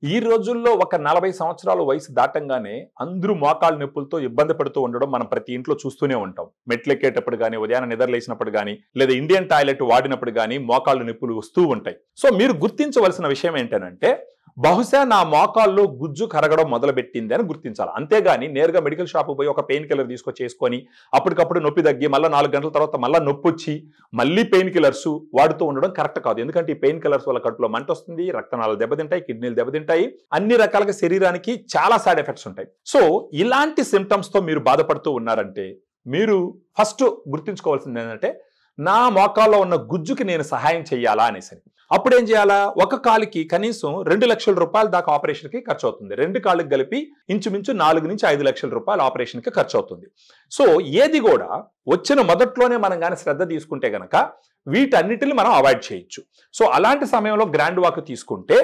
ఈ రోజుల్లో ఒక 40 సంవత్సరాల వయసు దాటంగానే అందరూ మోకాళ్ళ నొప్పులతో ఇబ్బంది పడుతూ ఉండడం మనం ప్రతి ఇంట్లో చూస్తూనే ఉంటాం. మెట్లెక్కేటప్పుడు గానీ, ఉదయాన్నే నిద్రలేసినప్పుడు గానీ, లేదా ఇండియన్ టాయిలెట్ వాడినప్పుడు గానీ మోకాళ్ళ నొప్పులు వస్తూ ఉంటాయి. సో మీరు గుర్తించవలసిన విషయం ఏంటనంటే, బహుశా నా మోకాల్లో గుజ్జు కరగడం మొదలుపెట్టింది అని గుర్తించాలి. అంతేగాని నేరుగా మెడికల్ షాప్‌కి పోయి ఒక పెయిన్ కిల్లర్ తీసుకొచ్చేసుకొని అప్పటికప్పుడు నొప్పి తగ్గి మళ్ళా 4 గంటల తర్వాత మళ్ళా నొప్పొచ్చి మళ్ళీ పెయిన్ కిల్లర్స్ వాడుతూ ఉండడం కరెక్ట్ కాదు. ఎందుకంటే ఈ పెయిన్ కిల్లర్స్ వల్ల కడుపులో మంటొస్తుంది, రక్తనాళాలు దెబ్బతింటాయి, కిడ్నీలు దెబ్బతింటాయి. అన్ని రకాలుగా శరీరానికి చాలా సైడ్ ఎఫెక్ట్స్ ఉంటాయి. సో ఇలాంటి సింప్టమ్స్ తో మీరు బాధపడుతూ ఉన్నారంటే మీరు ఫస్ట్ గుర్తుంచుకోవాల్సింది ఏంటంటే, నా మోకాల్లో ఉన్న గుజ్జుకి నేను సహాయం చేయాలా అనేసి. అప్పుడు ఏం చేయాలా? ఒక కాలుకి కనీసం 2 లక్షల రూపాయల దాకా ఆపరేషన్ కి ఖర్చు అవుతుంది. 2 కాళ్ళకి కలిపి ఇంచుమించు 4 నుంచి 5 లక్షల రూపాయలు ఆపరేషన్ కి ఖర్చు అవుతుంది. సో ఏది కూడా వచ్చిన మొదట్లోనే మనం గాని శ్రద్ధ తీసుకుంటే గనక వీటన్నిటిని మనం అవాయిడ్ చేయొచ్చు. సో అలాంటి సమయంలో గ్రాండ్ వాక్ తీసుకుంటే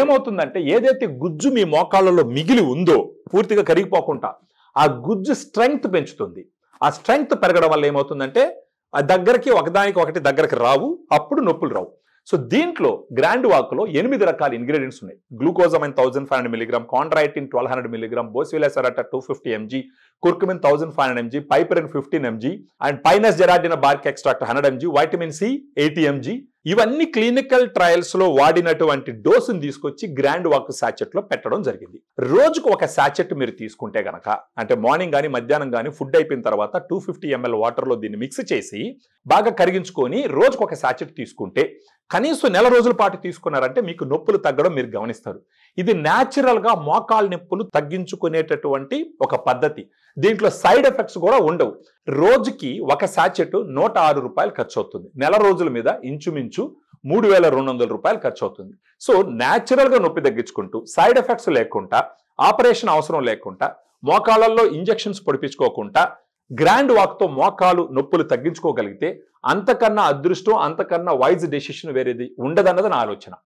ఏమవుతుందంటే, ఏదైతే గుజ్జు మీ మోకాళ్ళలో మిగిలి ఉందో పూర్తిగా కరిగిపోకుండా ఆ గుజ్జు స్ట్రెంగ్త్ పెంచుతుంది. ఆ స్ట్రెంగ్త్ పెరగడం వల్ల ఏమవుతుందంటే, ఆ దగ్గరికి ఒకదానికి ఒకటి దగ్గరికి రావు, అప్పుడు నొప్పులు రావు. సో దీంట్లో గ్రాండ్ వాక్ లో 8 రకాల ఇంగ్రీడియంట్స్ ఉన్నాయి. గ్లూకోజమైన్ 1500 mg, కాండ్రైటిన్ 1200 mg, బోసివిలసెరాటా 250 mg, curcumin 1500 mg, piperine 15 mg and పైనస్ జెరాడినా bark extract 100 mg, vitamin C 80 mg. ఇవన్నీ క్లినికల్ ట్రయల్స్ లో వాడినటువంటి డోసును తీసుకొచ్చి గ్రాండ్ వాక్ సాచెట్ లో పెట్టడం జరిగింది. రోజుకు ఒక సాచెట్ మీరు తీసుకుంటే గనక, అంటే మార్నింగ్ గానీ మధ్యాహ్నం గానీ ఫుడ్ అయిపోయిన తర్వాత 250 ml వాటర్ లో దీన్ని మిక్స్ చేసి బాగా కరిగించుకొని రోజుకు ఒక సాచెట్ తీసుకుంటే కనీసం నెల రోజుల పాటు తీసుకున్నారంటే మీకు నొప్పులు తగ్గడం మీరు గమనిస్తారు. ఇది న్యాచురల్ గా మోకాళ్ళ నొప్పులు తగ్గించుకునేటటువంటి ఒక పద్ధతి. దీంట్లో సైడ్ ఎఫెక్ట్స్ కూడా ఉండవు. రోజుకి ఒక సాచెట్ 106 రూపాయలు ఖర్చు అవుతుంది. నెల రోజుల మీద ఇంచుమించు 3200 రూపాయలు ఖర్చు అవుతుంది. సో న్యాచురల్ గా నొప్పి తగ్గించుకుంటూ, సైడ్ ఎఫెక్ట్స్ లేకుండా, ఆపరేషన్ అవసరం లేకుండా, మోకాళ్ళల్లో ఇంజెక్షన్స్ పొడిపించుకోకుండా గ్రాండ్ వాక్ తో మోకాలు నొప్పులు తగ్గించుకోగలిగితే అంతకన్నా అదృష్టం, అంతకన్నా వైజ్ డెసిషన్ వేరేది ఉండదన్నది నా ఆలోచన.